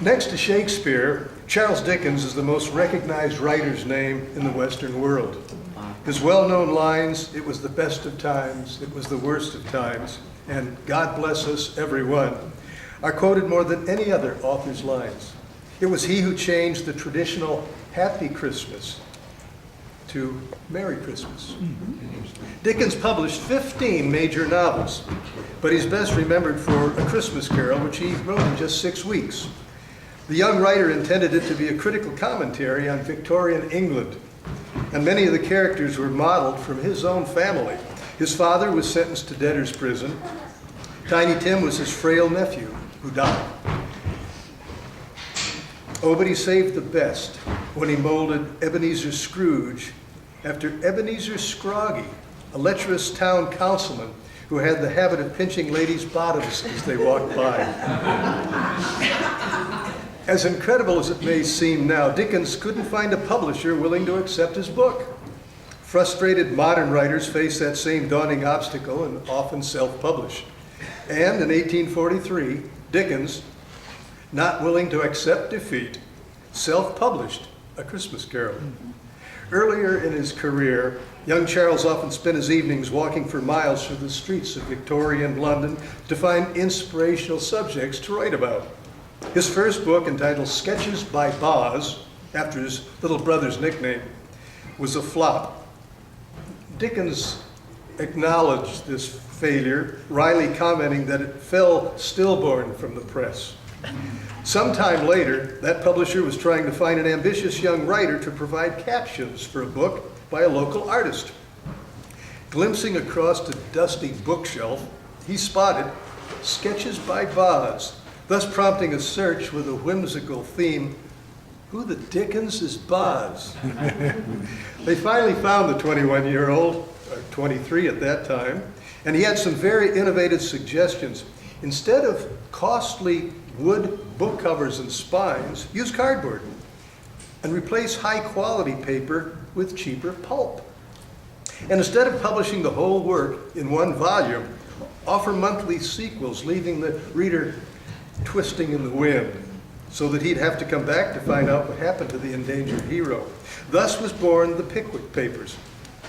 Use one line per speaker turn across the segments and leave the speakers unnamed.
Next to Shakespeare, Charles Dickens is the most recognized writer's name in the Western world. His well-known lines, "It was the best of times, it was the worst of times," and "God bless us, everyone," are quoted more than any other author's lines. It was he who changed the traditional Happy Christmas to Merry Christmas. Dickens published 15 major novels, but he's best remembered for A Christmas Carol, which he wrote in just 6 weeks. The young writer intended it to be a critical commentary on Victorian England, and many of the characters were modeled from his own family. His father was sentenced to debtor's prison. Tiny Tim was his frail nephew who died. Oh, but he saved the best when he molded Ebenezer Scrooge after Ebenezer Scroggy, a lecherous town councilman who had the habit of pinching ladies' bottoms as they walked by. As incredible as it may seem now, Dickens couldn't find a publisher willing to accept his book. Frustrated modern writers face that same daunting obstacle and often self-publish. And in 1843, Dickens, not willing to accept defeat, self-published A Christmas Carol. Earlier in his career, young Charles often spent his evenings walking for miles through the streets of Victorian London to find inspirational subjects to write about. His first book, entitled Sketches by Boz, after his little brother's nickname, was a flop. Dickens acknowledged this failure, wryly commenting that it fell stillborn from the press. Sometime later, that publisher was trying to find an ambitious young writer to provide captions for a book by a local artist. Glimpsing across a dusty bookshelf, he spotted Sketches by Boz, thus prompting a search with a whimsical theme: who the Dickens is Boz? They finally found the 21-year-old, or 23 at that time, and he had some very innovative suggestions. Instead of costly wood book covers and spines, use cardboard and replace high-quality paper with cheaper pulp. And instead of publishing the whole work in one volume, offer monthly sequels, leaving the reader twisting in the wind, so that he'd have to come back to find out what happened to the endangered hero. Thus was born the Pickwick Papers.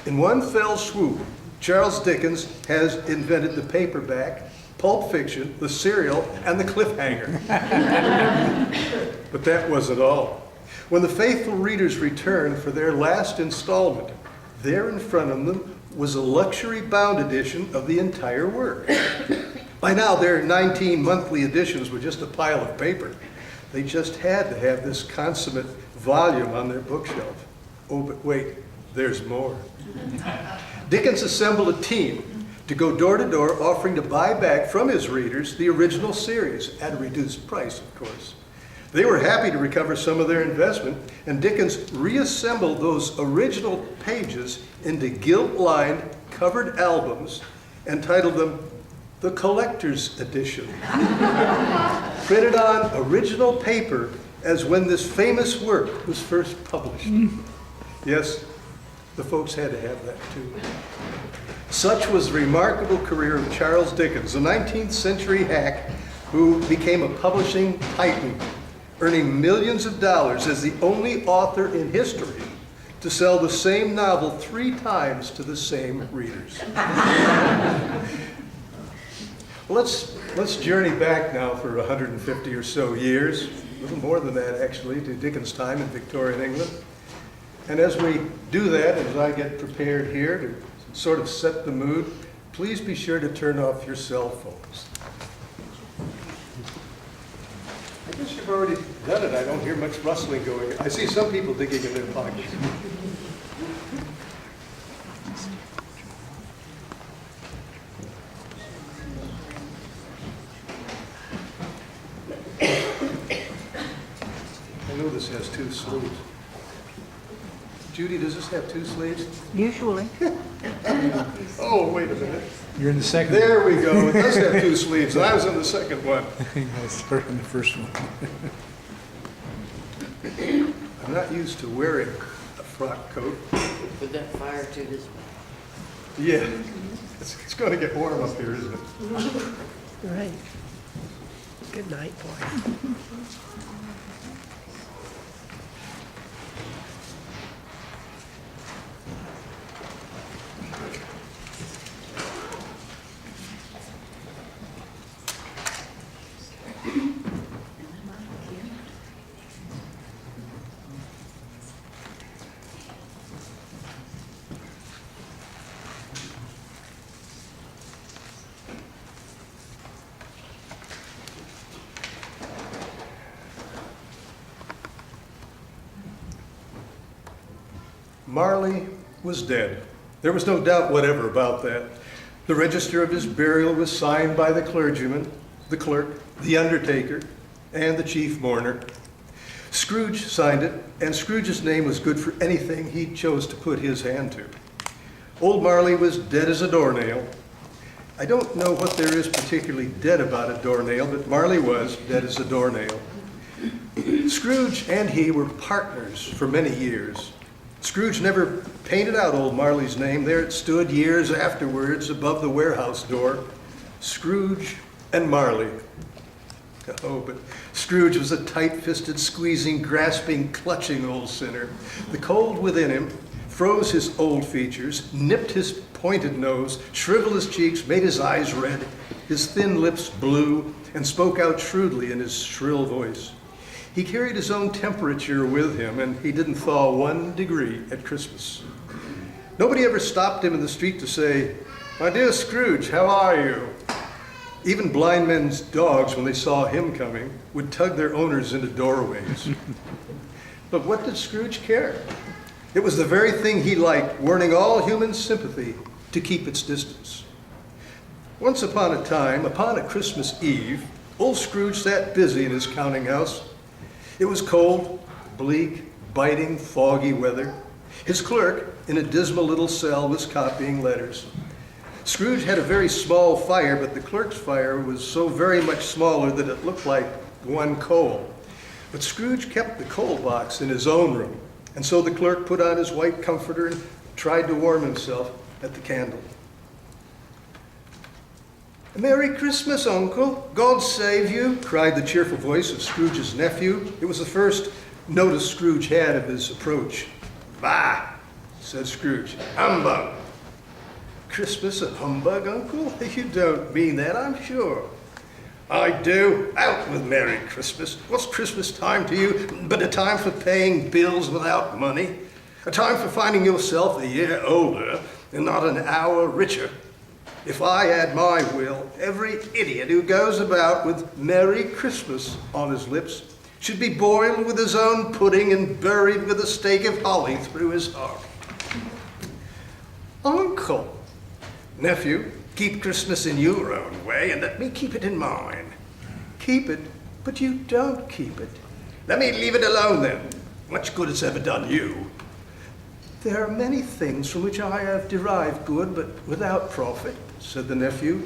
In one fell swoop, Charles Dickens has invented the paperback, pulp fiction, the serial, and the cliffhanger. But that wasn't all. When the faithful readers returned for their last installment, there in front of them was a luxury-bound edition of the entire work. By now, their 19 monthly editions were just a pile of paper. They just had to have this consummate volume on their bookshelf. Oh, but wait, there's more. Dickens assembled a team to go door to door offering to buy back from his readers the original series at a reduced price, of course. They were happy to recover some of their investment, and Dickens reassembled those original pages into gilt-lined covered albums and titled them The Collector's Edition. Printed on original paper as when this famous work was first published. Yes, the folks had to have that too. Such was the remarkable career of Charles Dickens, a 19th century hack who became a publishing titan, earning millions of dollars as the only author in history to sell the same novel 3 times to the same readers. Let's journey back now for 150 or so years, a little more than that actually, to Dickens' time in Victorian England. And as we do that, as I get prepared here to sort of set the mood, please be sure to turn off your cell phones. I guess you've already done it. I don't hear much rustling going on. I see some people digging in their pockets. I know this has 2 sleeves. Judy, does this have 2 sleeves?
Usually.
Oh, wait a minute.
You're in the second.
There we go. It does have 2 sleeves, and I was in the second one.
I started in the first one.
I'm not used to wearing a frock coat.
Put that fire to this.
Yeah, it's going to get warm up here, isn't it?
Right. Good night, boy.
Marley was dead. There was no doubt whatever about that. The register of his burial was signed by the clergyman, the clerk, the undertaker, and the chief mourner. Scrooge signed it, and Scrooge's name was good for anything he chose to put his hand to. Old Marley was dead as a doornail. I don't know what there is particularly dead about a doornail, but Marley was dead as a doornail. Scrooge and he were partners for many years. Scrooge never painted out old Marley's name. There it stood years afterwards above the warehouse door. Scrooge and Marley. Oh, but Scrooge was a tight-fisted, squeezing, grasping, clutching old sinner. The cold within him froze his old features, nipped his pointed nose, shriveled his cheeks, made his eyes red, his thin lips blue, and spoke out shrewdly in his shrill voice. He carried his own temperature with him, and he didn't thaw 1 degree at Christmas. Nobody ever stopped him in the street to say, "My dear Scrooge, how are you?" Even blind men's dogs, when they saw him coming, would tug their owners into doorways. But what did Scrooge care? It was the very thing he liked, warning all human sympathy to keep its distance. Once upon a time, upon a Christmas Eve, old Scrooge sat busy in his counting house. It was cold, bleak, biting, foggy weather. His clerk, in a dismal little cell, was copying letters. Scrooge had a very small fire, but the clerk's fire was so very much smaller that it looked like one coal. But Scrooge kept the coal box in his own room, and so the clerk put on his white comforter and tried to warm himself at the candle. "Merry Christmas, Uncle. God save you," cried the cheerful voice of Scrooge's nephew. It was the first notice Scrooge had of his approach. "Bah," said Scrooge. "Humbug." "Christmas a humbug, Uncle? You don't mean that, I'm sure." "I do. Out with Merry Christmas. What's Christmas time to you but a time for paying bills without money? A time for finding yourself a year older and not an hour richer. If I had my will, every idiot who goes about with Merry Christmas on his lips should be boiled with his own pudding and buried with a stake of holly through his heart." "Uncle." "Nephew, keep Christmas in your own way and let me keep it in mine." "Keep it? But you don't keep it." "Let me leave it alone then. Much good it's ever done you." "There are many things from which I have derived good, but without profit," said the nephew.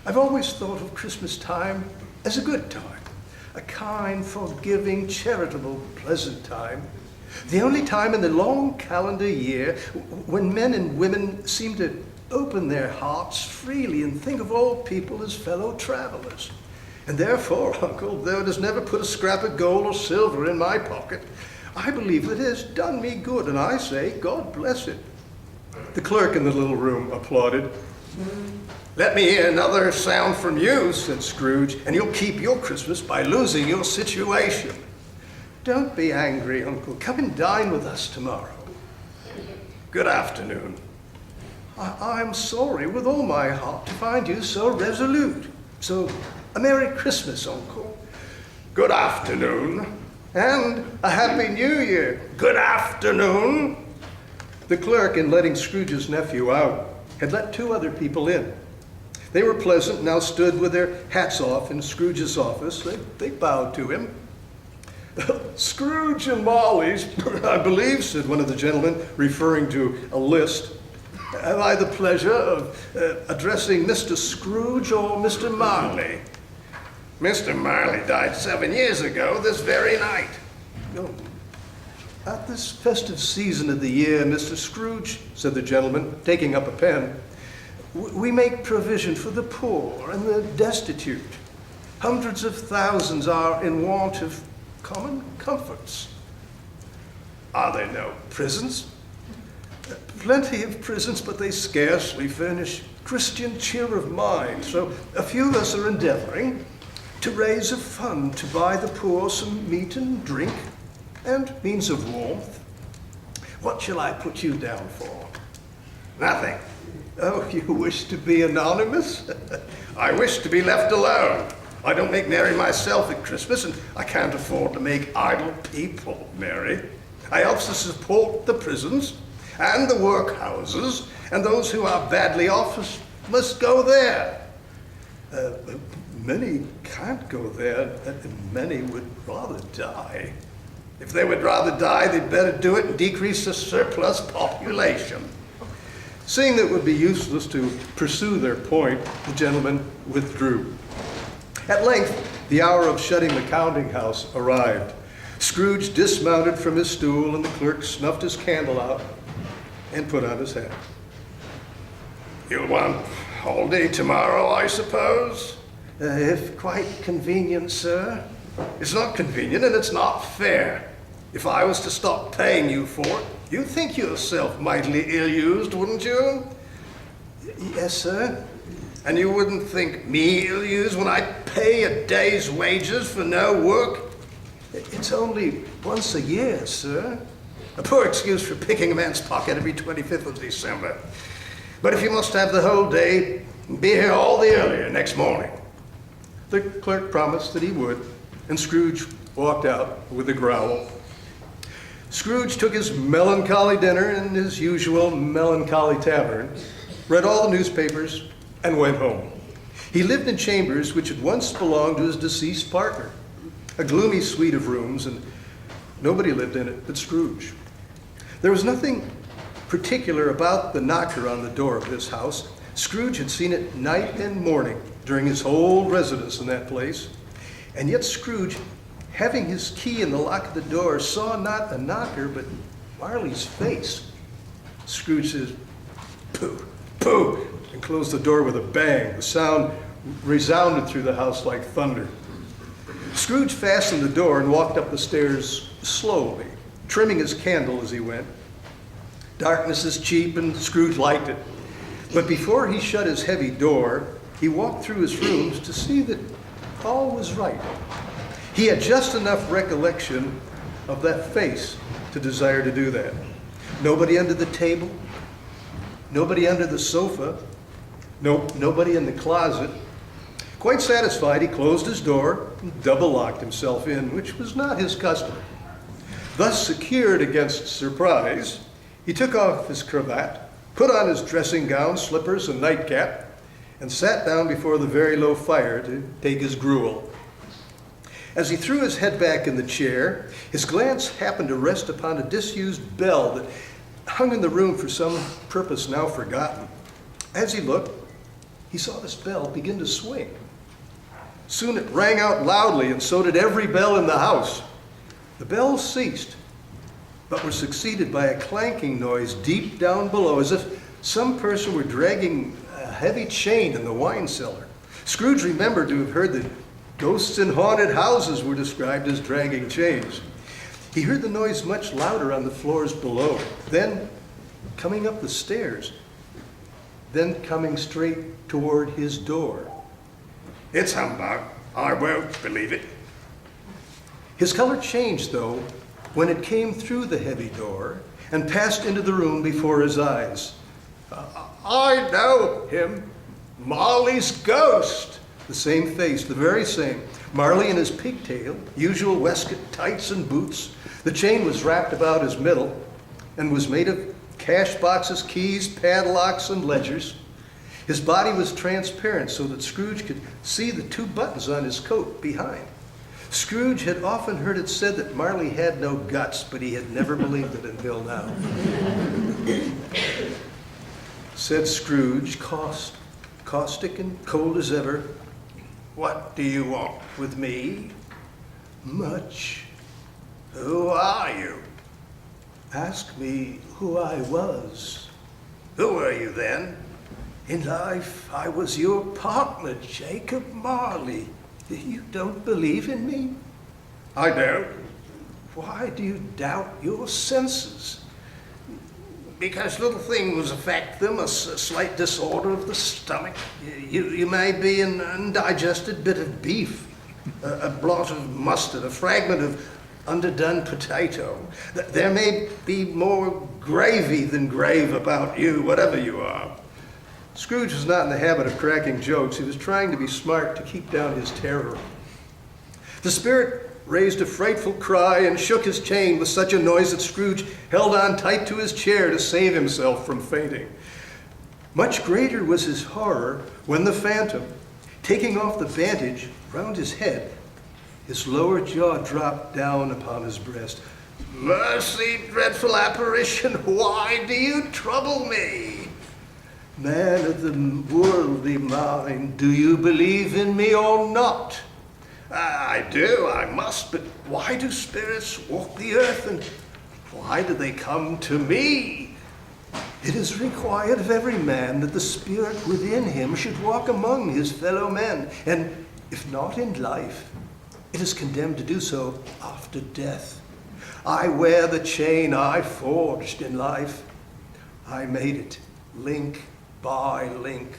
"I've always thought of Christmas time as a good time, a kind, forgiving, charitable, pleasant time. The only time in the long calendar year when men and women seem to open their hearts freely and think of all people as fellow travelers. And therefore, Uncle, though it has never put a scrap of gold or silver in my pocket, I believe that it has done me good, and I say, God bless it." The clerk in the little room applauded. "Let me hear another sound from you," said Scrooge, "and you'll keep your Christmas by losing your situation." "Don't be angry, Uncle. Come and dine with us tomorrow." "Good afternoon." I'm sorry with all my heart to find you so resolute. So, a Merry Christmas, Uncle." "Good afternoon." "And a Happy New Year." "Good afternoon." The clerk, in letting Scrooge's nephew out, had let 2 other people in. They were pleasant, now stood with their hats off in Scrooge's office. They bowed to him. "Scrooge and Marley's, I believe," said one of the gentlemen, referring to a list. "Have I the pleasure of addressing Mr. Scrooge or Mr. Marley?" "Mr. Marley died 7 years ago this very night." "Oh. At this festive season of the year, Mr. Scrooge," said the gentleman, taking up a pen, "we make provision for the poor and the destitute. Hundreds of thousands are in want of common comforts." "Are there no prisons?" "Plenty of prisons, but they scarcely furnish Christian cheer of mind. So a few of us are endeavoring to raise a fund to buy the poor some meat and drink and means of warmth. What shall I put you down for?" "Nothing." "Oh, you wish to be anonymous?" "I wish to be left alone. I don't make merry myself at Christmas, and I can't afford to make idle people merry. I help to support the prisons. and the workhouses, and those who are badly off must go there. Many can't go there, and many would rather die. If they would rather die, they'd better do it and decrease the surplus population. Seeing that it would be useless to pursue their point, the gentleman withdrew. At length, the hour of shutting the counting house arrived. Scrooge dismounted from his stool, and the clerk snuffed his candle out and put on his hat. "You'll want all day tomorrow, I suppose?" "If quite convenient, sir." "It's not convenient, and it's not fair. If I was to stop paying you for it, you'd think yourself mightily ill-used, wouldn't you?" "Yes, sir." "And you wouldn't think me ill-used when I pay a day's wages for no work?" "It's only once a year, sir." "A poor excuse for picking a man's pocket every 25th of December. But if you must have the whole day, be here all the earlier next morning." The clerk promised that he would, and Scrooge walked out with a growl. Scrooge took his melancholy dinner in his usual melancholy tavern, read all the newspapers, and went home. He lived in chambers which had once belonged to his deceased partner, a gloomy suite of rooms, and nobody lived in it but Scrooge. There was nothing particular about the knocker on the door of this house. Scrooge had seen it night and morning during his whole residence in that place, and yet Scrooge, having his key in the lock of the door, saw not a knocker but Marley's face. Scrooge says, "Pooh, pooh," and closed the door with a bang. The sound resounded through the house like thunder. Scrooge fastened the door and walked up the stairs slowly, trimming his candle as he went. Darkness is cheap, and Scrooge liked it. But before he shut his heavy door, he walked through his rooms to see that all was right. He had just enough recollection of that face to desire to do that. Nobody under the table, nobody under the sofa, nobody in the closet. Quite satisfied, he closed his door and double-locked himself in, which was not his custom. Thus secured against surprise, he took off his cravat, put on his dressing gown, slippers, and nightcap, and sat down before the very low fire to take his gruel. As he threw his head back in the chair, his glance happened to rest upon a disused bell that hung in the room for some purpose now forgotten. As he looked, he saw this bell begin to swing. Soon it rang out loudly, and so did every bell in the house. The bells ceased, but were succeeded by a clanking noise deep down below, as if some person were dragging a heavy chain in the wine cellar. Scrooge remembered to have heard that ghosts in haunted houses were described as dragging chains. He heard the noise much louder on the floors below, then coming up the stairs, then coming straight toward his door. "It's humbug. I won't believe it." His color changed, though, when it came through the heavy door and passed into the room before his eyes. "I know him. Marley's ghost." The same face, the very same. Marley in his pigtail, usual waistcoat, tights, and boots. The chain was wrapped about his middle and was made of cash boxes, keys, padlocks, and ledgers. His body was transparent so that Scrooge could see the two buttons on his coat behind. Scrooge had often heard it said that Marley had no guts, but he had never believed it until now. Said Scrooge, caustic and cold as ever, "What do you want with me?" "Much." "Who are you?" "Ask me who I was." "Who were you then?" "In life, I was your partner, Jacob Marley. You don't believe in me?" "I don't." "Why do you doubt your senses?" "Because little things affect them, a slight disorder of the stomach. You may be an undigested bit of beef, a blot of mustard, a fragment of underdone potato. There may be more gravy than grave about you, whatever you are." Scrooge was not in the habit of cracking jokes. He was trying to be smart to keep down his terror. The spirit raised a frightful cry and shook his chain with such a noise that Scrooge held on tight to his chair to save himself from fainting. Much greater was his horror when the phantom, taking off the bandage round his head, his lower jaw dropped down upon his breast. "Mercy, dreadful apparition, why do you trouble me? Man of the worldly mind, do you believe in me or not?" "I do, I must, but why do spirits walk the earth, and why do they come to me?" "It is required of every man that the spirit within him should walk among his fellow men, and if not in life, it is condemned to do so after death. I wear the chain I forged in life. I made it, link by link.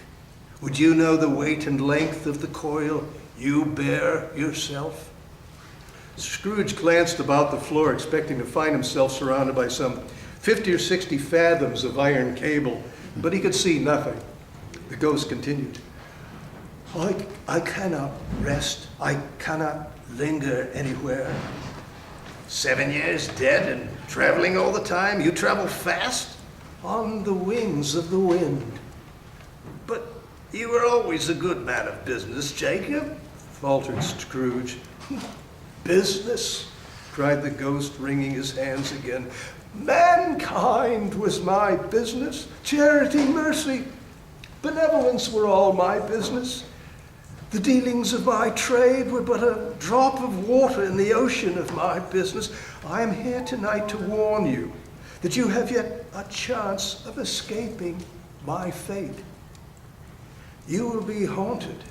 Would you know the weight and length of the coil you bear yourself?" Scrooge glanced about the floor, expecting to find himself surrounded by some 50 or 60 fathoms of iron cable, but he could see nothing. The ghost continued, I cannot rest. I cannot linger anywhere." 7 years dead and traveling all the time. You travel fast? "On the wings of the wind." "But you were always a good man of business, Jacob," faltered Scrooge. "Business?" cried the ghost, wringing his hands again. "Mankind was my business. Charity, mercy, benevolence were all my business. The dealings of my trade were but a drop of water in the ocean of my business. I am here tonight to warn you that you have yet a chance of escaping my fate. You will be haunted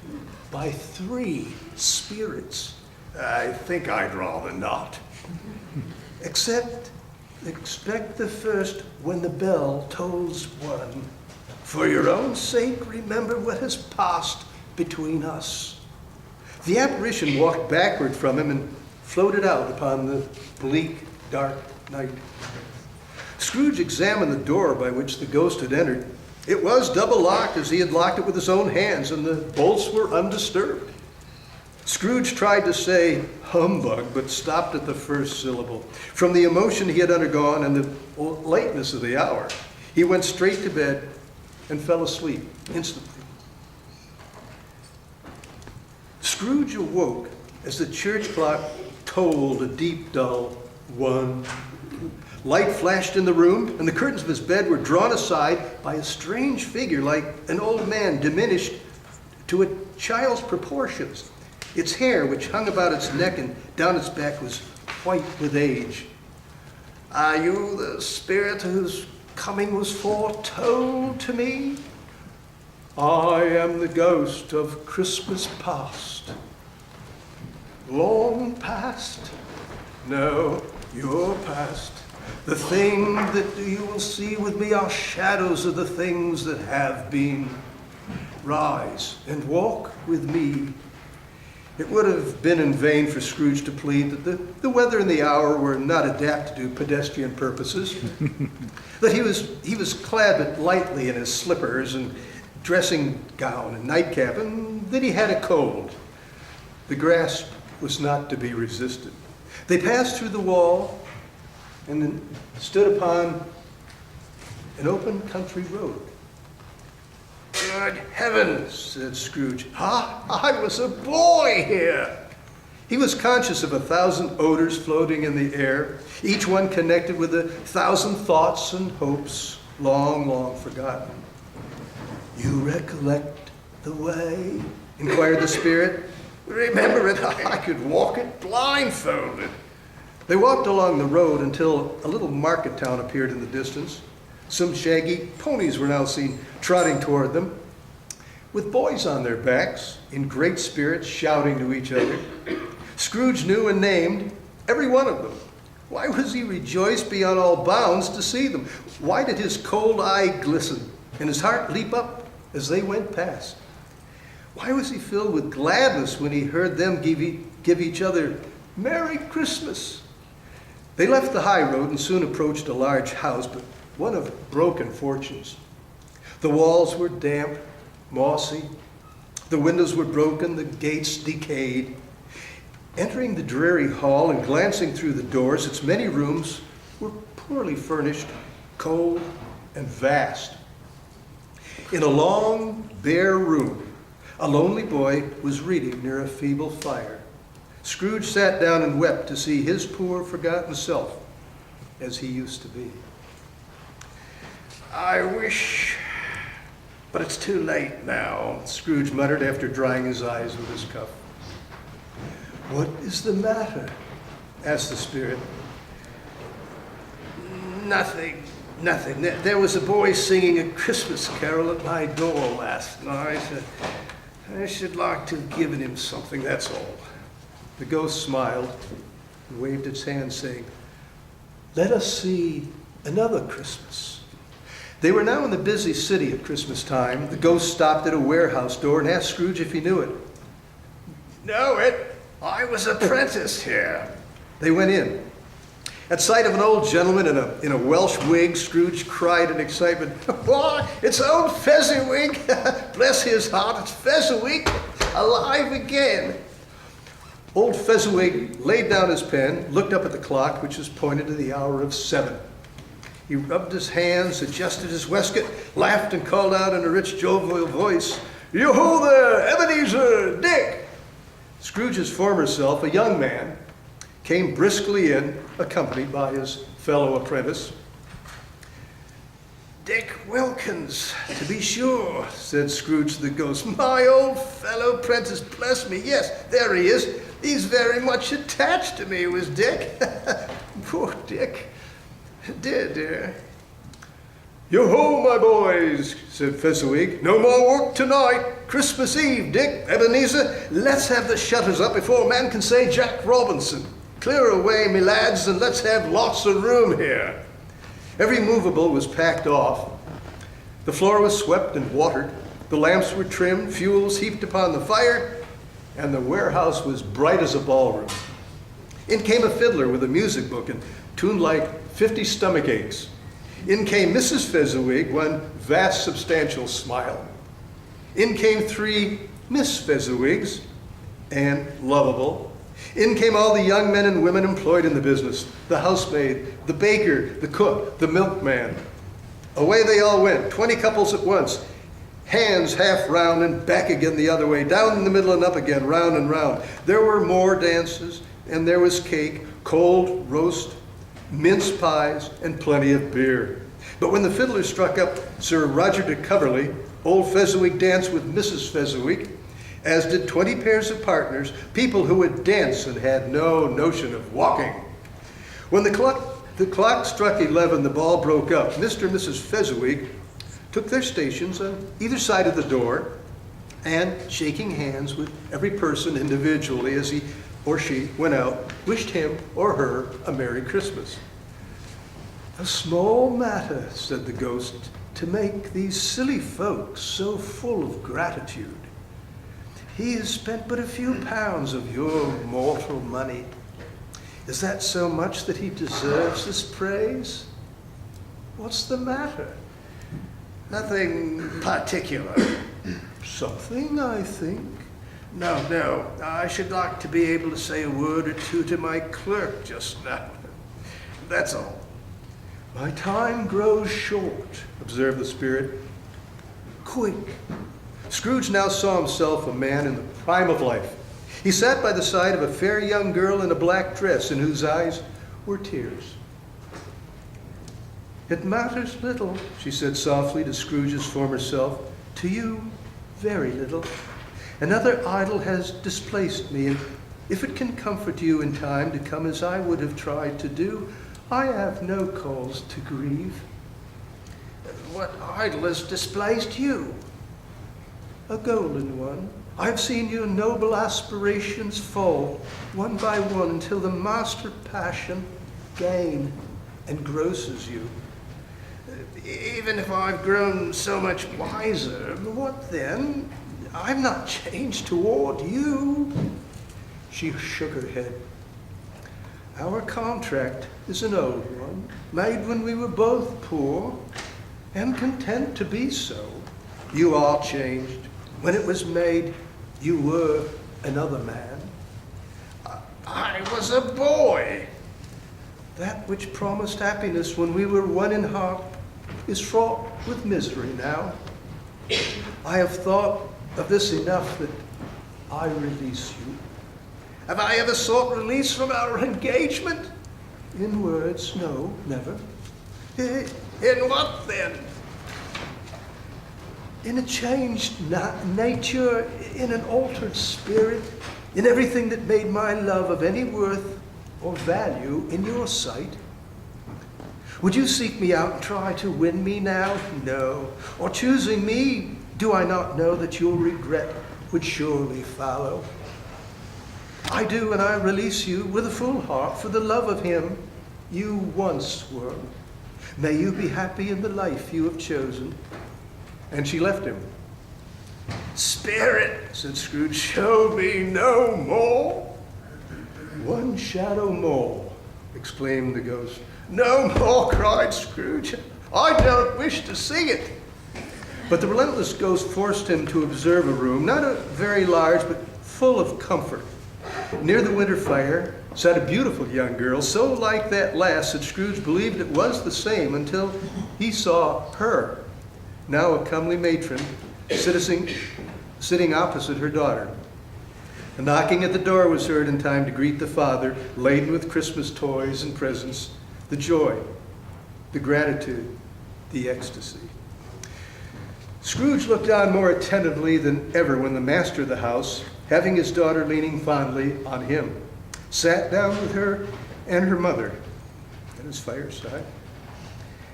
by 3 spirits." "I think I'd rather not." Expect the first when the bell tolls 1. For your own sake, remember what has passed between us." The apparition walked backward from him and floated out upon the bleak, dark night. Scrooge examined the door by which the ghost had entered. It was double locked as he had locked it with his own hands, and the bolts were undisturbed. Scrooge tried to say humbug, but stopped at the first syllable. From the emotion he had undergone and the lateness of the hour, he went straight to bed and fell asleep instantly. Scrooge awoke as the church clock tolled a deep, dull 1. Light flashed in the room, and the curtains of his bed were drawn aside by a strange figure like an old man diminished to a child's proportions. Its hair, which hung about its neck and down its back, was white with age. "Are you the spirit whose coming was foretold to me?" "I am the ghost of Christmas past." "Long past?" "No, you're past. The thing that you will see with me are shadows of the things that have been. Rise and walk with me." It would have been in vain for Scrooge to plead that the weather and the hour were not adapted to pedestrian purposes, that he was clad but lightly in his slippers and dressing gown and nightcap, and that he had a cold. The grasp was not to be resisted. They passed through the wall and then stood upon an open country road. "Good heavens," said Scrooge. I was a boy here." He was conscious of 1,000 odors floating in the air, each one connected with 1,000 thoughts and hopes long, long forgotten. "You recollect the way?" inquired the spirit. "Remember it? I could walk it blindfolded." They walked along the road until a little market town appeared in the distance. Some shaggy ponies were now seen trotting toward them, with boys on their backs, in great spirits, shouting to each other. Scrooge knew and named every one of them. Why was he rejoiced beyond all bounds to see them? Why did his cold eye glisten and his heart leap up as they went past? Why was he filled with gladness when he heard them give each other "Merry Christmas"? They left the high road and soon approached a large house, but one of broken fortunes. The walls were damp, mossy. The windows were broken, the gates decayed. Entering the dreary hall and glancing through the doors, its many rooms were poorly furnished, cold, and vast. In a long, bare room, a lonely boy was reading near a feeble fire. Scrooge sat down and wept to see his poor, forgotten self as he used to be. "I wish, but it's too late now," Scrooge muttered after drying his eyes with his cuff. "What is the matter?" asked the spirit. "Nothing, nothing. There was a boy singing a Christmas carol at my door last night. I should like to have given him something, that's all." The ghost smiled and waved its hand, saying, "Let us see another Christmas." They were now in the busy city at Christmas time. The ghost stopped at a warehouse door and asked Scrooge if he knew it. "Know it? I was apprenticed here." They went in. At sight of an old gentleman in a Welsh wig, Scrooge cried in excitement, "Why, it's old Fezziwig! Bless his heart, it's Fezziwig, alive again!" Old Fezziwig laid down his pen, looked up at the clock, which was pointed to the hour of 7. He rubbed his hands, adjusted his waistcoat, laughed, and called out in a rich, jovial voice, "Yo-ho there, Ebenezer, Dick!" Scrooge's former self, a young man, came briskly in, accompanied by his fellow apprentice. "Dick Wilkins, to be sure," said Scrooge to the ghost. "My old fellow apprentice, bless me. Yes, there he is. He's very much attached to me, was Dick." Poor Dick. Dear, dear. "Yo-ho, my boys," said Fezziwig. "No more work tonight. Christmas Eve, Dick, Ebenezer. Let's have the shutters up before a man can say Jack Robinson. Clear away, me lads, and let's have lots of room here." Every movable was packed off. The floor was swept and watered. The lamps were trimmed, fuels heaped upon the fire, and the warehouse was bright as a ballroom. In came a fiddler with a music book and tuned like 50 stomach aches. In came Mrs. Fezziwig, one vast, substantial smile. In came 3 Miss Fezziwigs, and lovable. In came all the young men and women employed in the business, the housemaid, the baker, the cook, the milkman. Away they all went, 20 couples at once, hands half round and back again the other way, down in the middle and up again, round and round. There were more dances, and there was cake, cold roast, mince pies, and plenty of beer. But when the fiddler struck up Sir Roger de Coverley, old Fezziwig danced with Mrs. Fezziwig, as did 20 pairs of partners, people who would dance and had no notion of walking. When the clock struck 11, the ball broke up. Mr. and Mrs. Fezziwig took their stations on either side of the door, and shaking hands with every person individually as he or she went out, wished him or her a Merry Christmas. "A small matter," said the ghost, "to make these silly folks so full of gratitude. He has spent but a few pounds of your mortal money. Is that so much that he deserves this praise? What's the matter?" "Nothing particular." "Something, I think." No. I should like to be able to say a word or two to my clerk just now. That's all." "My time grows short," observed the spirit. "Quick." Scrooge now saw himself a man in the prime of life. He sat by the side of a fair young girl in a black dress in whose eyes were tears. "It matters little," she said softly to Scrooge's former self. "To you, very little. Another idol has displaced me, and if it can comfort you in time to come as I would have tried to do, I have no cause to grieve." "What idol has displaced you?" "A golden one. I've seen your noble aspirations fall, one by one, until the master passion, gain, engrosses you." "Even if I've grown so much wiser, what then? I'm not changed toward you." She shook her head. "Our contract is an old one, made when we were both poor and content to be so. You are changed. When it was made, you were another man. I was a boy. That which promised happiness when we were one in heart is fraught with misery now. I have thought of this enough that I release you. Have I ever sought release from our engagement? In words, no, never. In what then? In a changed nature, in an altered spirit, in everything that made my love of any worth or value in your sight. Would you seek me out and try to win me now? No. Or choosing me, do I not know that your regret would surely follow? I do, and I release you with a full heart for the love of him you once were. May you be happy in the life you have chosen. And she left him. Spirit, said Scrooge, show me no more. One shadow more, exclaimed the ghost. No more, cried Scrooge. I don't wish to see it. But the relentless ghost forced him to observe a room, not a very large, but full of comfort. Near the winter fire sat a beautiful young girl, so like that lass that Scrooge believed it was the same until he saw her, now a comely matron, sitting opposite her daughter. A knocking at the door was heard in time to greet the father, laden with Christmas toys and presents, the joy, the gratitude, the ecstasy. Scrooge looked on more attentively than ever when the master of the house, having his daughter leaning fondly on him, sat down with her and her mother at his fireside.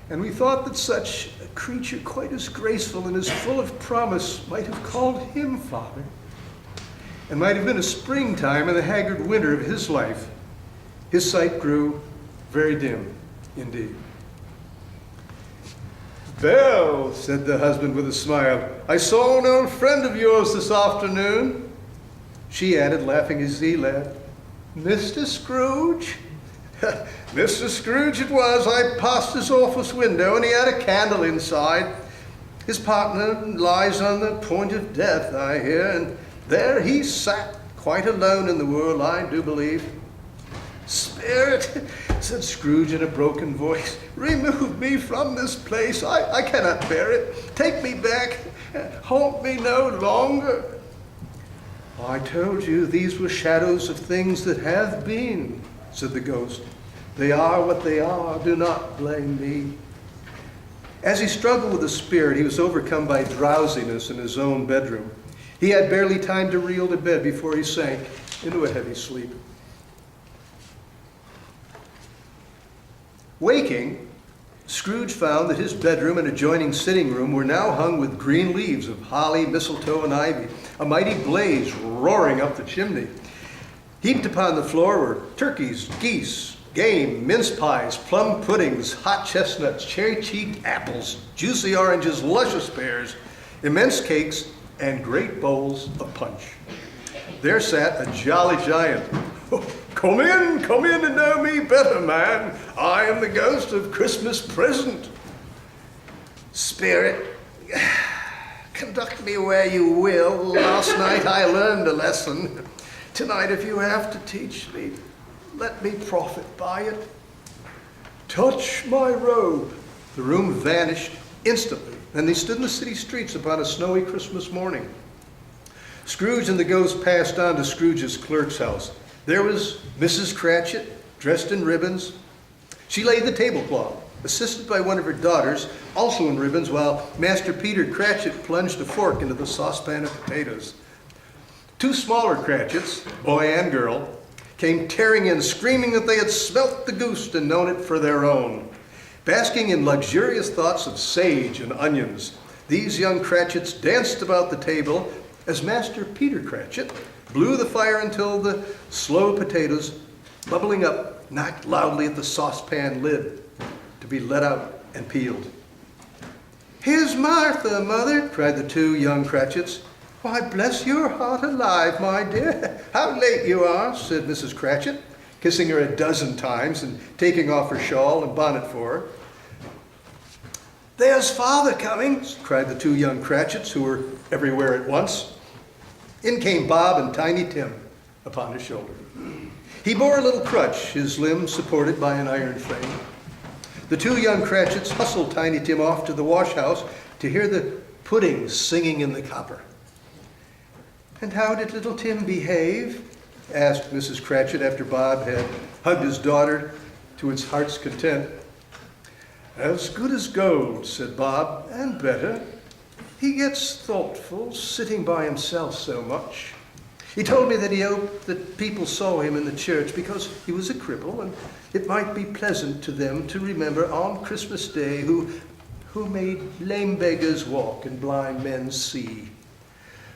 And we thought that such a creature, quite as graceful and as full of promise, might have called him father, and might have been a springtime in the haggard winter of his life. His sight grew very dim indeed. Belle, said the husband with a smile, I saw an old friend of yours this afternoon. She added, laughing as he laughed, Mr. Scrooge? Mr. Scrooge it was. I passed his office window and he had a candle inside. His partner lies on the point of death, I hear, and there he sat, quite alone in the world, I do believe. Spirit, said Scrooge in a broken voice, remove me from this place. I cannot bear it. Take me back. Haunt me no longer. I told you these were shadows of things that have been, said the ghost. They are what they are. Do not blame me. As he struggled with the spirit, he was overcome by drowsiness in his own bedroom. He had barely time to reel to bed before he sank into a heavy sleep. Waking, Scrooge found that his bedroom and adjoining sitting room were now hung with green leaves of holly, mistletoe, and ivy, a mighty blaze roaring up the chimney. Heaped upon the floor were turkeys, geese, game, mince pies, plum puddings, hot chestnuts, cherry-cheeked apples, juicy oranges, luscious pears, immense cakes, and great bowls of punch. There sat a jolly giant. Come in and know me better, man. I am the ghost of Christmas present. Spirit, conduct me where you will. Last night I learned a lesson. Tonight, if you have to teach me, let me profit by it. Touch my robe. The room vanished instantly, and they stood in the city streets upon a snowy Christmas morning. Scrooge and the ghost passed on to Scrooge's clerk's house. There was Mrs. Cratchit, dressed in ribbons. She laid the tablecloth, assisted by one of her daughters, also in ribbons, while Master Peter Cratchit plunged a fork into the saucepan of potatoes. Two smaller Cratchits, boy and girl, came tearing in, screaming that they had smelt the goose and known it for their own. Basking in luxurious thoughts of sage and onions, these young Cratchits danced about the table as Master Peter Cratchit blew the fire until the slow potatoes, bubbling up, knocked loudly at the saucepan lid to be let out and peeled. Here's Martha, Mother, cried the two young Cratchits. Why, bless your heart alive, my dear. How late you are, said Mrs. Cratchit, kissing her a dozen times and taking off her shawl and bonnet for her. There's Father coming, cried the two young Cratchits, who were everywhere at once. In came Bob and Tiny Tim upon his shoulder. He bore a little crutch, his limbs supported by an iron frame. The two young Cratchits hustled Tiny Tim off to the wash house to hear the pudding singing in the copper. "And how did little Tim behave?" asked Mrs. Cratchit after Bob had hugged his daughter to its heart's content. "As good as gold," said Bob, "and better. He gets thoughtful, sitting by himself so much. He told me that he hoped that people saw him in the church because he was a cripple, and it might be pleasant to them to remember on Christmas Day who made lame beggars walk and blind men see."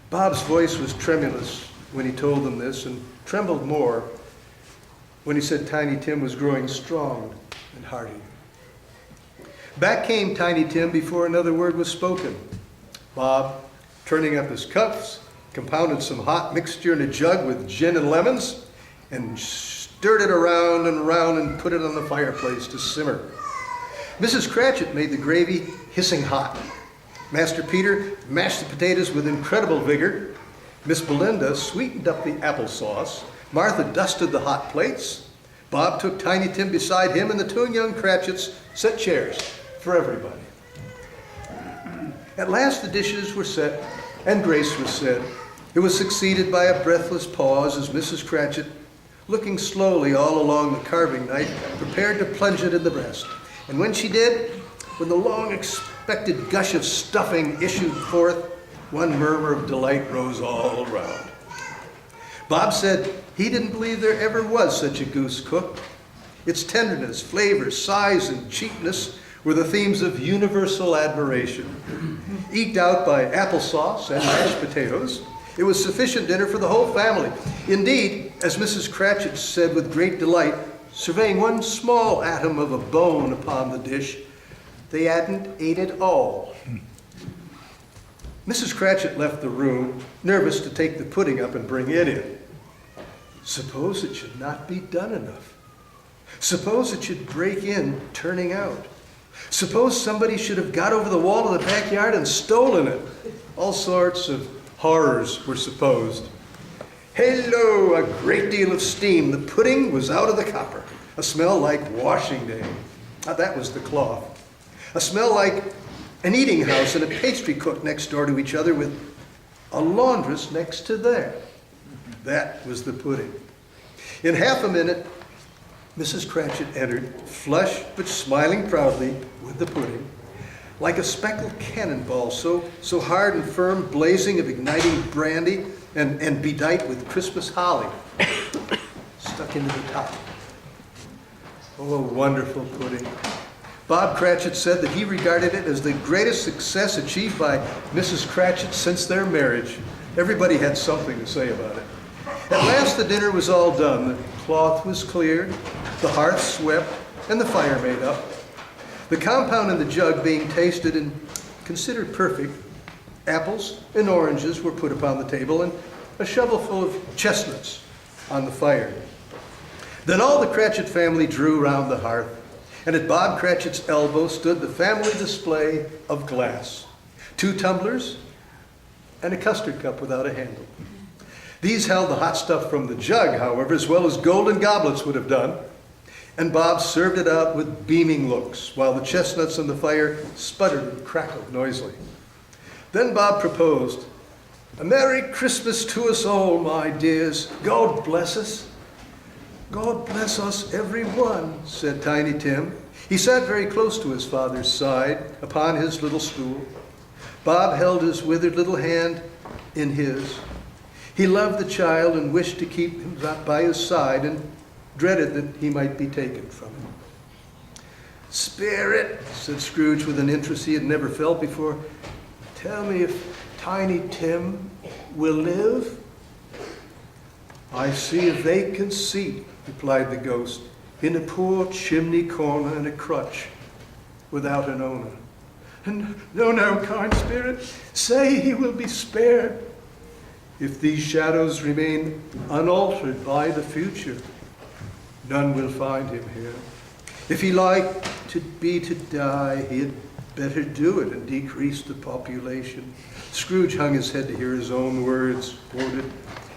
Bob's voice was tremulous when he told them this, and trembled more when he said Tiny Tim was growing strong and hearty. Back came Tiny Tim before another word was spoken. Bob, turning up his cuffs, compounded some hot mixture in a jug with gin and lemons, and stirred it around and around and put it on the fireplace to simmer. Mrs. Cratchit made the gravy hissing hot. Master Peter mashed the potatoes with incredible vigor. Miss Belinda sweetened up the applesauce. Martha dusted the hot plates. Bob took Tiny Tim beside him, and the two young Cratchits set chairs for everybody. At last the dishes were set and grace was said. It was succeeded by a breathless pause as Mrs. Cratchit, looking slowly all along the carving knife, prepared to plunge it in the breast. And when she did, when the long-expected gush of stuffing issued forth, one murmur of delight rose all around. Bob said he didn't believe there ever was such a goose cooked. Its tenderness, flavor, size, and cheapness were the themes of universal admiration. Eked out by applesauce and mashed potatoes, it was sufficient dinner for the whole family. Indeed, as Mrs. Cratchit said with great delight, surveying one small atom of a bone upon the dish, they hadn't ate it all. Mrs. Cratchit left the room, nervous to take the pudding up and bring it in. Suppose it should not be done enough. Suppose it should break in, turning out. Suppose somebody should have got over the wall of the backyard and stolen it. All sorts of horrors were supposed. Hello, a great deal of steam. The pudding was out of the copper. A smell like washing day. That was the cloth. A smell like an eating house and a pastry cook next door to each other with a laundress next to there. That was the pudding. In half a minute, Mrs. Cratchit entered, flushed but smiling proudly with the pudding, like a speckled cannonball, so hard and firm, blazing of igniting brandy and bedight with Christmas holly stuck into the top. Oh, a wonderful pudding. Bob Cratchit said that he regarded it as the greatest success achieved by Mrs. Cratchit since their marriage. Everybody had something to say about it. At last the dinner was all done. The cloth was cleared, the hearth swept, and the fire made up. The compound in the jug being tasted and considered perfect, apples and oranges were put upon the table and a shovelful of chestnuts on the fire. Then all the Cratchit family drew round the hearth, and at Bob Cratchit's elbow stood the family display of glass, 2 tumblers and a custard cup without a handle. These held the hot stuff from the jug, however, as well as golden goblets would have done, and Bob served it out with beaming looks, while the chestnuts on the fire sputtered and crackled noisily. Then Bob proposed, "A Merry Christmas to us all, my dears. God bless us." "God bless us, every one," said Tiny Tim. He sat very close to his father's side, upon his little stool. Bob held his withered little hand in his. He loved the child and wished to keep him by his side and dreaded that he might be taken from him. "Spirit," said Scrooge with an interest he had never felt before, "tell me if Tiny Tim will live?" "I see a vacant seat," replied the ghost, "in a poor chimney corner and a crutch, without an owner." No, kind spirit, say he will be spared. If these shadows remain unaltered by the future, none will find him here. If he like to die, he had better do it and decrease the population. Scrooge hung his head to hear his own words quoted,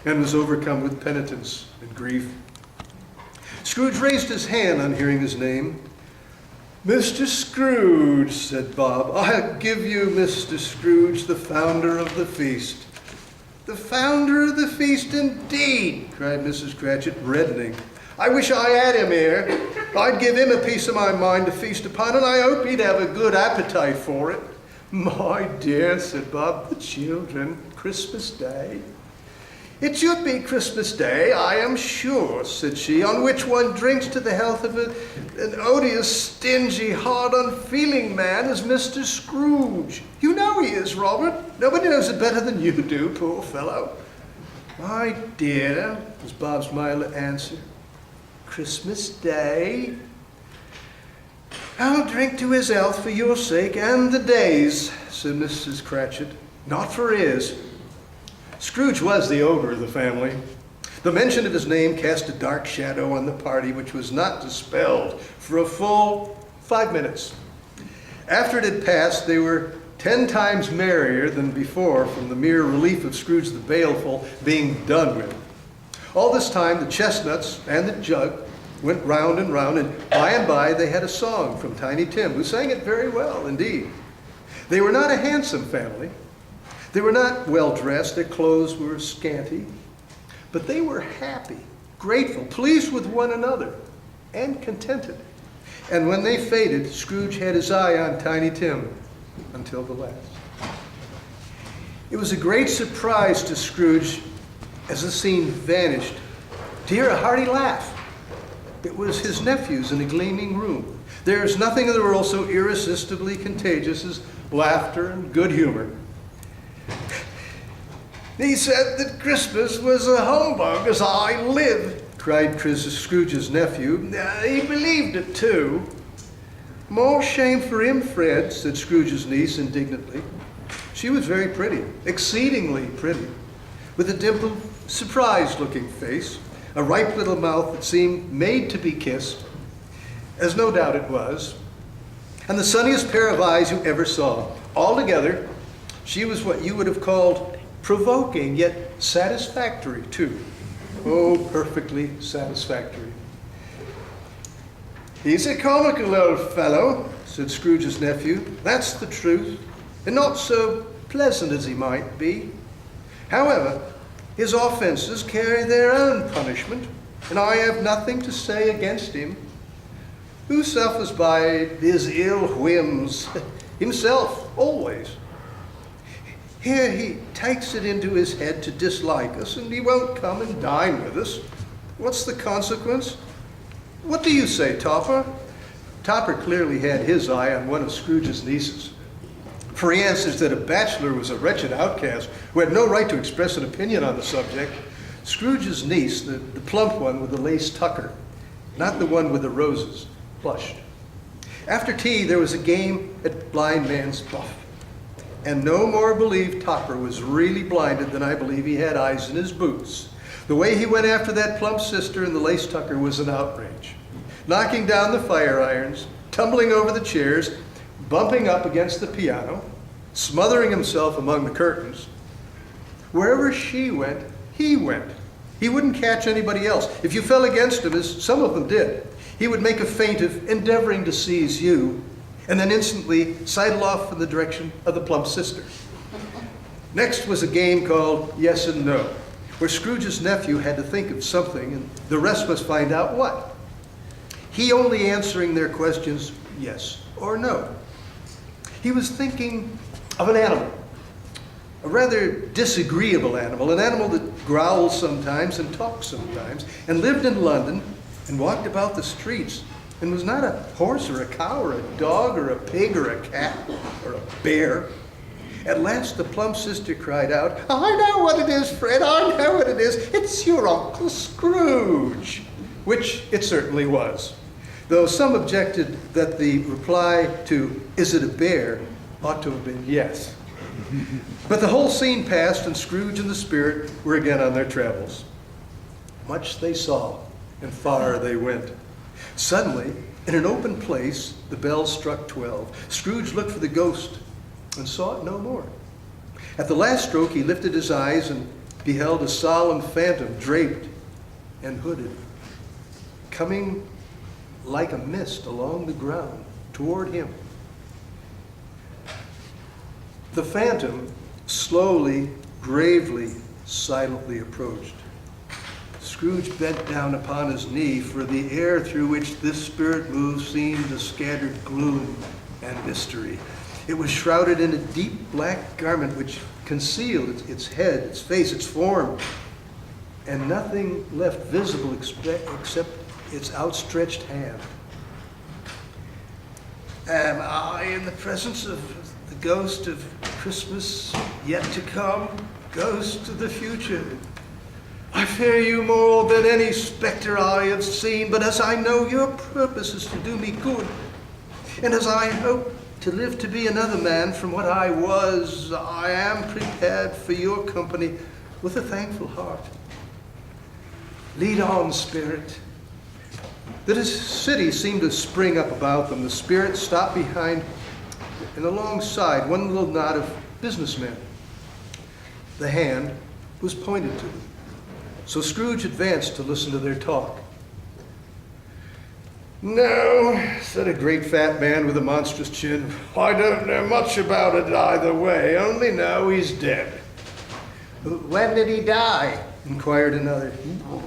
and was overcome with penitence and grief. Scrooge raised his hand on hearing his name. "Mr. Scrooge," said Bob. "I'll give you Mr. Scrooge, the founder of the feast." "The founder of the feast, indeed!" cried Mrs. Cratchit, reddening. "I wish I had him here. I'd give him a piece of my mind to feast upon, and I hope he'd have a good appetite for it." "My dear," said Bob, "the children, Christmas Day." "It should be Christmas Day, I am sure," said she, "on which one drinks to the health of an odious, stingy, hard, unfeeling man as Mr. Scrooge. You know he is, Robert. Nobody knows it better than you do, poor fellow." "My dear," was Bob's mild answer, "Christmas Day. I'll drink to his health for your sake and the day's," said Mrs. Cratchit. "Not for his." Scrooge was the ogre of the family. The mention of his name cast a dark shadow on the party, which was not dispelled for a full 5 minutes. After it had passed, they were 10 times merrier than before from the mere relief of Scrooge the Baleful being done with. All this time, the chestnuts and the jug went round, and by they had a song from Tiny Tim, who sang it very well indeed. They were not a handsome family. They were not well dressed, their clothes were scanty, but they were happy, grateful, pleased with one another, and contented. And when they faded, Scrooge had his eye on Tiny Tim until the last. It was a great surprise to Scrooge as the scene vanished to hear a hearty laugh. It was his nephews in a gleaming room. There is nothing in the world so irresistibly contagious as laughter and good humor. "He said that Christmas was a humbug, as I live," cried Scrooge's nephew. "He believed it, too." "More shame for him, Fred," said Scrooge's niece indignantly. She was very pretty, exceedingly pretty, with a dimpled, surprised-looking face, a ripe little mouth that seemed made to be kissed, as no doubt it was, and the sunniest pair of eyes you ever saw. Altogether, she was what you would have called provoking, yet satisfactory, too. Oh, perfectly satisfactory. "He's a comical old fellow," said Scrooge's nephew. "That's the truth, and not so pleasant as he might be. However, his offenses carry their own punishment, and I have nothing to say against him. Who suffers by his ill whims? Himself, always. Here he takes it into his head to dislike us, and he won't come and dine with us. What's the consequence? What do you say, Topper?" Topper clearly had his eye on one of Scrooge's nieces, for he answers that a bachelor was a wretched outcast who had no right to express an opinion on the subject. Scrooge's niece, the plump one with the lace tucker, not the one with the roses, blushed. After tea, there was a game at blind man's buff. And no more believed Topper was really blinded than I believe he had eyes in his boots. The way he went after that plump sister in the lace tucker was an outrage. Knocking down the fire irons, tumbling over the chairs, bumping up against the piano, smothering himself among the curtains. Wherever she went, he went. He wouldn't catch anybody else. If you fell against him, as some of them did, he would make a feint of endeavoring to seize you, and then instantly sidle off in the direction of the plump sister. Next was a game called Yes and No, where Scrooge's nephew had to think of something, and the rest must find out what. He only answering their questions yes or no. He was thinking of an animal, a rather disagreeable animal, an animal that growls sometimes and talks sometimes, and lived in London and walked about the streets, and was not a horse or a cow or a dog or a pig or a cat or a bear. At last the plump sister cried out, "I know what it is, Fred, I know what it is. It's your Uncle Scrooge," which it certainly was, though some objected that the reply to "Is it a bear?" ought to have been yes. But the whole scene passed, and Scrooge and the spirit were again on their travels. Much they saw, and far they went. Suddenly, in an open place, the bell struck 12. Scrooge looked for the ghost and saw it no more. At the last stroke, he lifted his eyes and beheld a solemn phantom draped and hooded. coming like a mist along the ground toward him. The phantom slowly, gravely, silently approached. Scrooge bent down upon his knee, for the air through which this spirit moved seemed a scattered gloom and mystery. It was shrouded in a deep black garment which concealed its head, its face, its form, and nothing left visible except its outstretched hand. Am I in the presence of the ghost of Christmas yet to come, ghost of the future? I fear you more than any specter I have seen, but as I know your purpose is to do me good, and as I hope to live to be another man from what I was, I am prepared for your company with a thankful heart. Lead on, spirit. The city seemed to spring up about them. The spirit stopped behind and alongside one little knot of businessmen. The hand was pointed to them. So Scrooge advanced to listen to their talk. No, said a great fat man with a monstrous chin. I don't know much about it either way, only know he's dead. When did he die? Inquired another.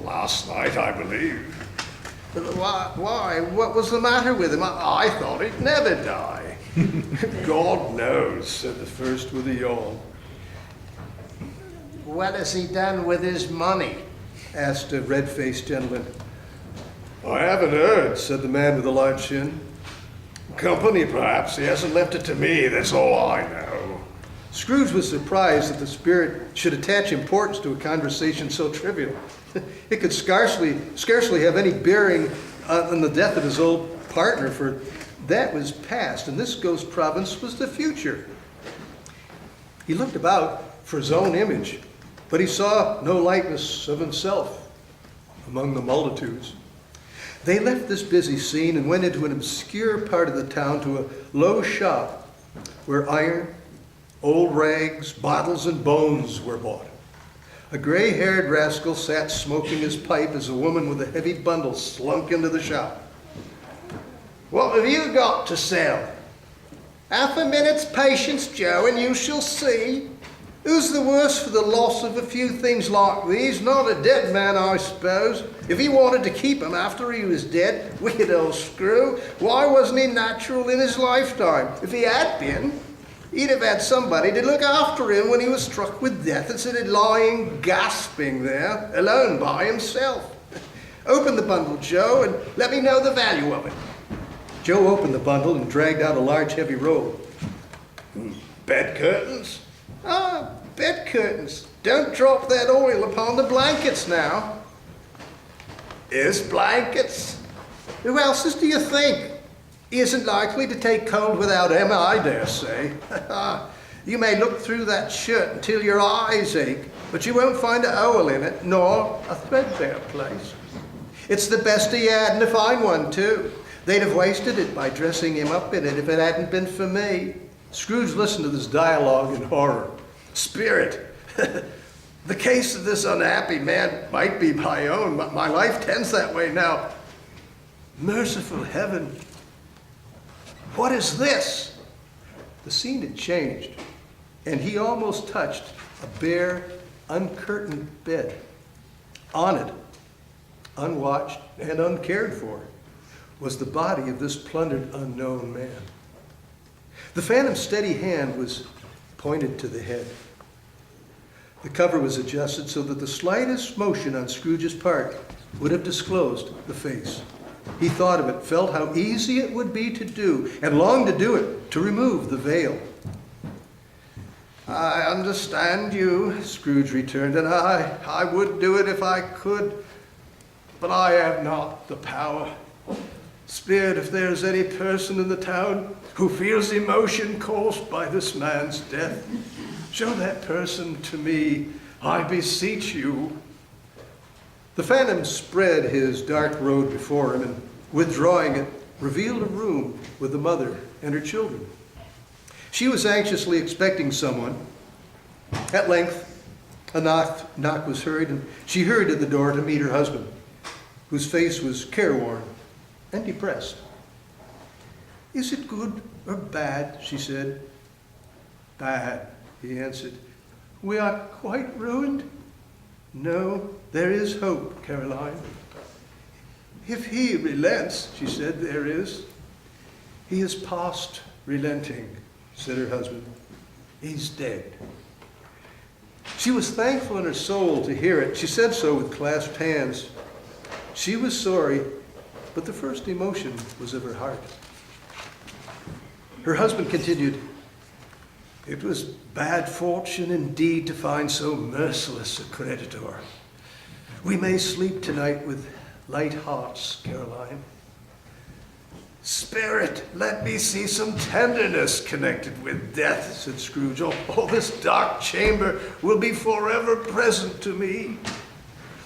Last night, I believe. Why? What was the matter with him? I thought he'd never die. God knows, said the first with a yawn. What has he done with his money? Asked a red-faced gentleman. I haven't heard, said the man with the large chin. Company, perhaps. He hasn't left it to me, that's all I know. Scrooge was surprised that the spirit should attach importance to a conversation so trivial. It could scarcely have any bearing on the death of his old partner, for that was past, and this ghost province was the future. He looked about for his own image, but he saw no likeness of himself among the multitudes. They left this busy scene and went into an obscure part of the town to a low shop where iron, old rags, bottles, and bones were bought. A gray-haired rascal sat smoking his pipe as a woman with a heavy bundle slunk into the shop. What have you got to sell? Half a minute's patience, Joe, and you shall see. Who's the worse for the loss of a few things like these? Not a dead man, I suppose. If he wanted to keep 'em after he was dead, wicked old screw, why wasn't he natural in his lifetime? If he had been, he'd have had somebody to look after him when he was struck with death instead of lying gasping there, alone by himself. Open the bundle, Joe, and let me know the value of it. Joe opened the bundle and dragged out a large, heavy roll. Bed curtains? Ah, bed curtains. Don't drop that oil upon the blankets now. His blankets? Who else's do you think? He isn't likely to take cold without him, I dare say. You may look through that shirt until your eyes ache, but you won't find a hole in it, nor a threadbare place. It's the best he had, and a fine one, too. They'd have wasted it by dressing him up in it if it hadn't been for me. Scrooge listened to this dialogue in horror. Spirit, the case of this unhappy man might be my own. My life tends that way now. Merciful heaven, what is this? The scene had changed, and he almost touched a bare, uncurtained bed. On it, unwatched and uncared for, was the body of this plundered unknown man. The phantom's steady hand was pointed to the head. The cover was adjusted so that the slightest motion on Scrooge's part would have disclosed the face. He thought of it, felt how easy it would be to do, and longed to do it, to remove the veil. I understand you, Scrooge returned, and I would do it if I could, but I have not the power. Spirit, if there is any person in the town who feels emotion caused by this man's death, show that person to me, I beseech you. The phantom spread his dark road before him, and withdrawing it, revealed a room with the mother and her children. She was anxiously expecting someone. At length, a knock was heard, and she hurried to the door to meet her husband, whose face was careworn and depressed. "Is it good or bad?" she said. "Bad," he answered. "We are quite ruined?" "No, there is hope, Caroline." "If he relents," she said, "there is." "He is past relenting," said her husband. "He's dead." She was thankful in her soul to hear it. She said so with clasped hands. She was sorry, but the first emotion was of her heart. Her husband continued, "It was bad fortune indeed to find so merciless a creditor. We may sleep tonight with light hearts, Caroline." "Spirit, let me see some tenderness connected with death," said Scrooge. "Oh, this dark chamber will be forever present to me."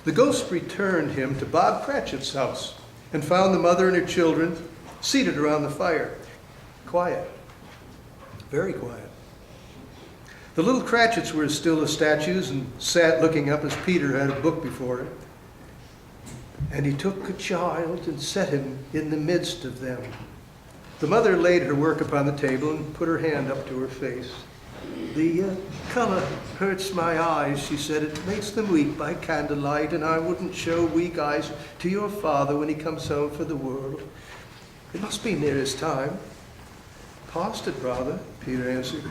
The ghost returned him to Bob Cratchit's house and found the mother and her children seated around the fire. Quiet. Very quiet. The little Cratchits were as still as statues and sat looking up as Peter had a book before him. "And he took a child and set him in the midst of them." The mother laid her work upon the table and put her hand up to her face. "The color hurts my eyes," she said. "It makes them weak by candlelight, and I wouldn't show weak eyes to your father when he comes home for the world. It must be near his time." "Past it, rather," Peter answered.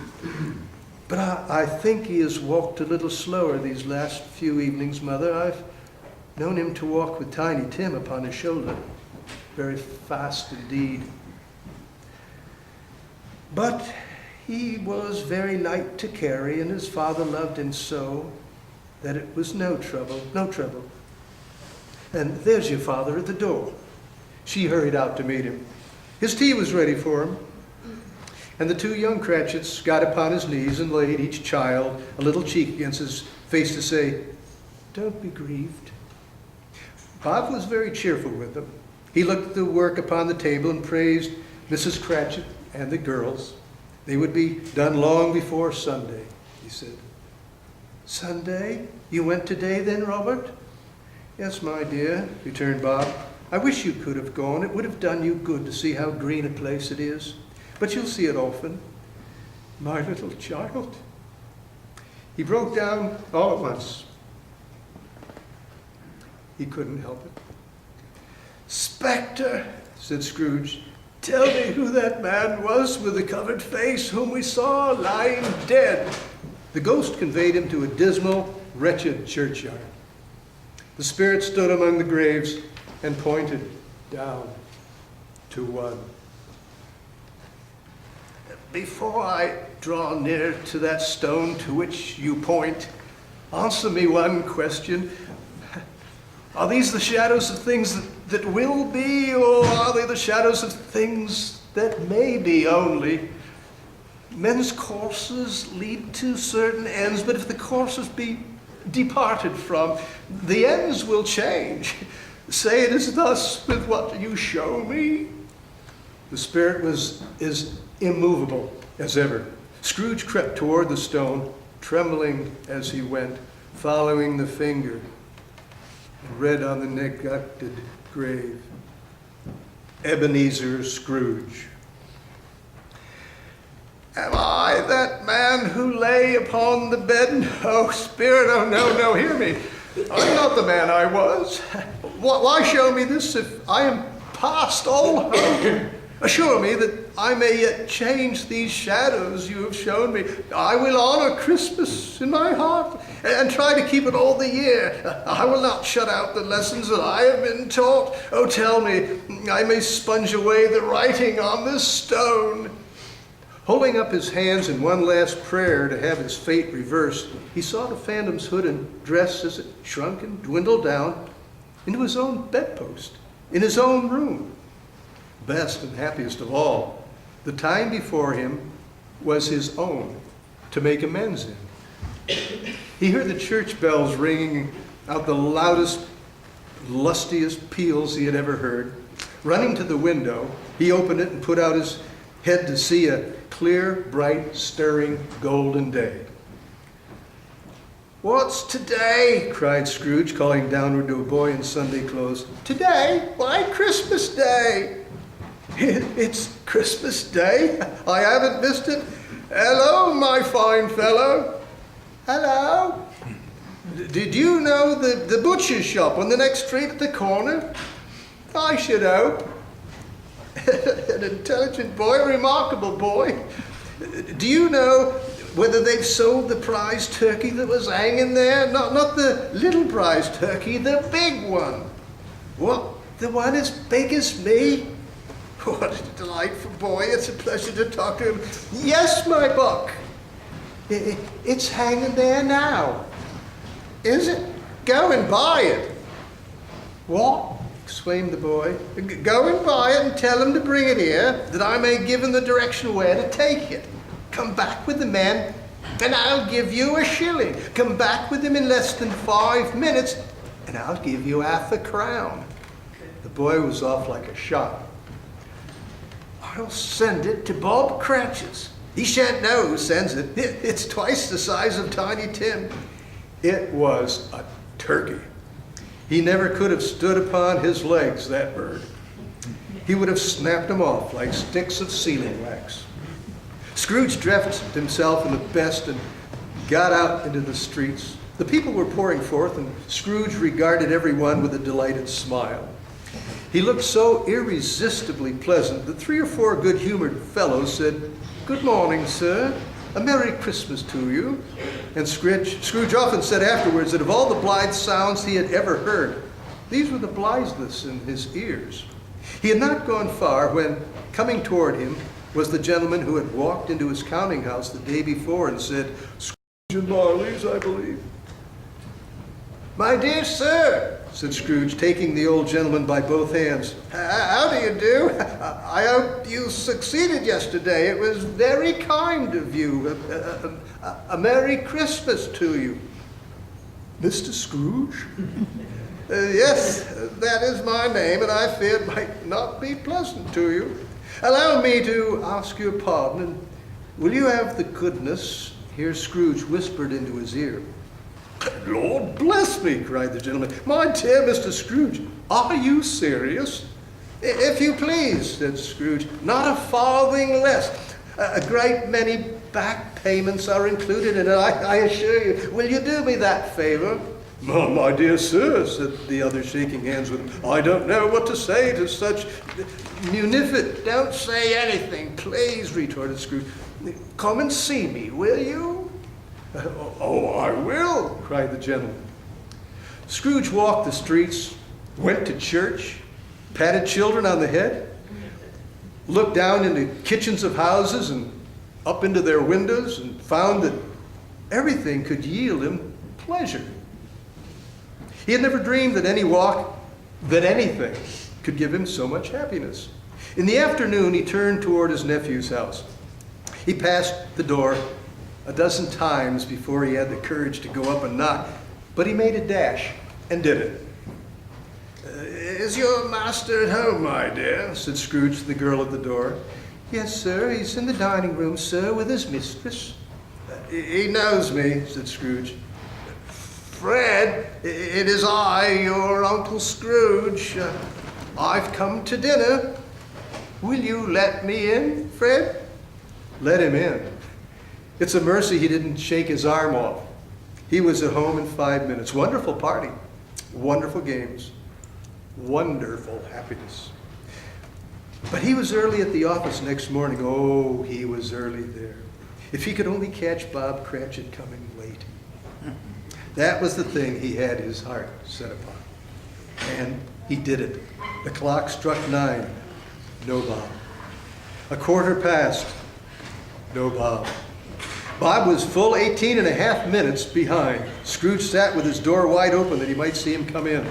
"But I think he has walked a little slower these last few evenings, Mother. I've known him to walk with Tiny Tim upon his shoulder, very fast indeed. But he was very light to carry, and his father loved him so that it was no trouble. And there's your father at the door." She hurried out to meet him. His tea was ready for him, and the two young Cratchits got upon his knees and laid each child a little cheek against his face to say, "Don't be grieved." Bob was very cheerful with them. He looked at the work upon the table and praised Mrs. Cratchit and the girls. They would be done long before Sunday, he said. "Sunday? You went today then, Robert?" "Yes, my dear," returned Bob. "I wish you could have gone. It would have done you good to see how green a place it is. But you'll see it often." "My little child." He broke down all at once. He couldn't help it. "Spectre," said Scrooge, "tell me who that man was with the covered face whom we saw lying dead." The ghost conveyed him to a dismal, wretched churchyard. The spirit stood among the graves and pointed down to one. "Before I draw near to that stone to which you point, answer me one question. Are these the shadows of things that will be, or are they the shadows of things that may be only? Men's courses lead to certain ends, but if the courses be departed from, the ends will change. Say it is thus with what you show me." The spirit was as immovable as ever. Scrooge crept toward the stone, trembling as he went, following the finger, and read on the neglected grave, "Ebenezer Scrooge." "Am I that man who lay upon the bed? Oh, spirit, oh, no, hear me. I'm not the man I was. Why show me this if I am past all hope? Assure me that I may yet change these shadows you have shown me. I will honor Christmas in my heart and try to keep it all the year. I will not shut out the lessons that I have been taught. Oh, tell me, I may sponge away the writing on this stone." Holding up his hands in one last prayer to have his fate reversed, he saw the phantom's hood and dress as it shrunk and dwindled down into his own bedpost, in his own room. Best and happiest of all, the time before him was his own to make amends in. He heard the church bells ringing out the loudest, lustiest peals he had ever heard. Running to the window, he opened it and put out his head to see a clear, bright, stirring, golden day. "What's today?" cried Scrooge, calling downward to a boy in Sunday clothes. "Today? Why, Christmas Day." "It's Christmas Day? I haven't missed it. Hello, my fine fellow." "Hello." "Did you know the butcher's shop on the next street at the corner?" "I should hope." "An intelligent boy, a remarkable boy. Do you know whether they've sold the prize turkey that was hanging there? Not the little prize turkey, the big one." "What, the one as big as me?" "What a delightful boy. It's a pleasure to talk to him." "Yes, my buck." It's hanging there now." "Is it? Go and buy it." "What?" exclaimed the boy. "Go and buy it and tell him to bring it here, that I may give him the direction where to take it. Come back with the men, and I'll give you a shilling. Come back with him in less than 5 minutes, and I'll give you half a crown." The boy was off like a shot. "I'll send it to Bob Cratchit's. He shan't know who sends it. It's twice the size of Tiny Tim." It was a turkey. He never could have stood upon his legs, that bird. He would have snapped them off like sticks of sealing wax. Scrooge dressed himself in the best and got out into the streets. The people were pouring forth, and Scrooge regarded everyone with a delighted smile. He looked so irresistibly pleasant that 3 or 4 good-humored fellows said, "Good morning, sir. A Merry Christmas to you." And Scrooge often said afterwards that of all the blithe sounds he had ever heard, these were the blithest in his ears. He had not gone far when, coming toward him, was the gentleman who had walked into his counting house the day before and said, "Scrooge and Marley's, I believe." "My dear sir," said Scrooge, taking the old gentleman by both hands, "how do you do? I hope you succeeded yesterday. It was very kind of you. A Merry Christmas to you." "Mr. Scrooge?" "Yes, that is my name, and I fear it might not be pleasant to you. Allow me to ask your pardon, and will you have the goodness," here Scrooge whispered into his ear. "Lord bless me," cried the gentleman. "My dear Mr. Scrooge, are you serious?" "If you please," said Scrooge, "not a farthing less. A great many back payments are included in it, I assure you. Will you do me that favor?" My dear sir," said the other, shaking hands with him, "I don't know what to say to such munificent." "Don't say anything, please," retorted Scrooge. "Come and see me, will you?" "Oh, I will," cried the gentleman. Scrooge walked the streets, went to church, patted children on the head, looked down into kitchens of houses and up into their windows, and found that everything could yield him pleasure. He had never dreamed that anything could give him so much happiness. In the afternoon, he turned toward his nephew's house. He passed the door a dozen times before he had the courage to go up and knock, but he made a dash and did it. "Is your master at home, my dear?" said Scrooge to the girl at the door. "Yes, sir. He's in the dining room, sir, with his mistress." "He knows me," said Scrooge. "Fred, it is I, your Uncle Scrooge. I've come to dinner. Will you let me in, Fred?" Let him in. It's a mercy he didn't shake his arm off. He was at home in 5 minutes. Wonderful party, wonderful games, wonderful happiness. But he was early at the office next morning. Oh, he was early there. If he could only catch Bob Cratchit coming late. That was the thing he had his heart set upon. And he did it. The clock struck 9. No Bob. A quarter past. No Bob. Bob was full 18 and a half minutes behind. Scrooge sat with his door wide open that he might see him come in.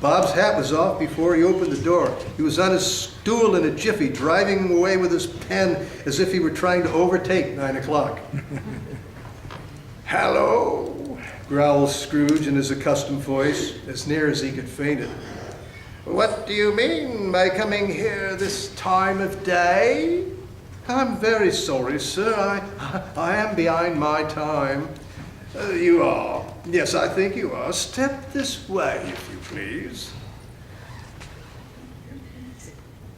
Bob's hat was off before he opened the door. He was on his stool in a jiffy, driving away with his pen as if he were trying to overtake 9 o'clock. "Hello," growled Scrooge in his accustomed voice, as near as he could feign it. "What do you mean by coming here this time of day?" "I'm very sorry, sir. I am behind my time." You are. Yes, I think you are. Step this way, if you please.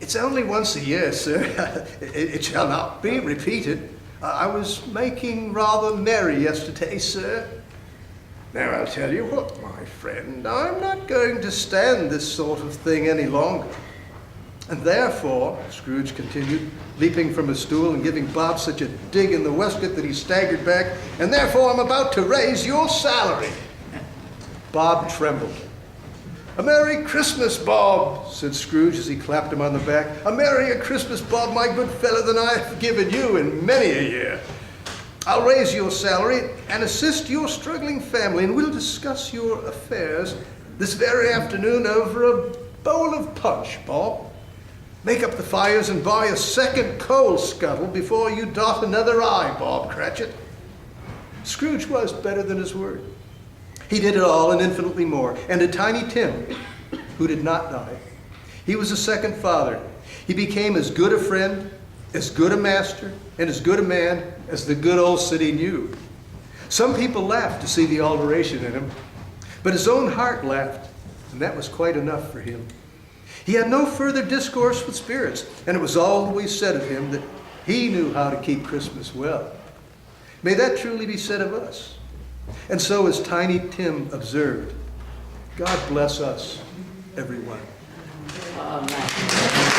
It's only once a year, sir. It shall not be repeated. I was making rather merry yesterday, sir. Now, I'll tell you what, my friend, I'm not going to stand this sort of thing any longer. And therefore, Scrooge continued, leaping from his stool and giving Bob such a dig in the waistcoat that he staggered back, and therefore I'm about to raise your salary. Bob trembled. "A Merry Christmas, Bob," said Scrooge as he clapped him on the back. "A merrier Christmas, Bob, my good fellow, than I have given you in many a year. I'll raise your salary and assist your struggling family, and we'll discuss your affairs this very afternoon over a bowl of punch, Bob. Make up the fires and buy a second coal scuttle before you dot another I, Bob Cratchit." Scrooge was better than his word. He did it all and infinitely more. And to Tiny Tim, who did not die, he was a second father. He became as good a friend, as good a master, and as good a man as the good old city knew. Some people laughed to see the alteration in him, but his own heart laughed, and that was quite enough for him. He had no further discourse with spirits, and it was always said of him that he knew how to keep Christmas well. May that truly be said of us. And so, as Tiny Tim observed, God bless us, everyone.
Amen.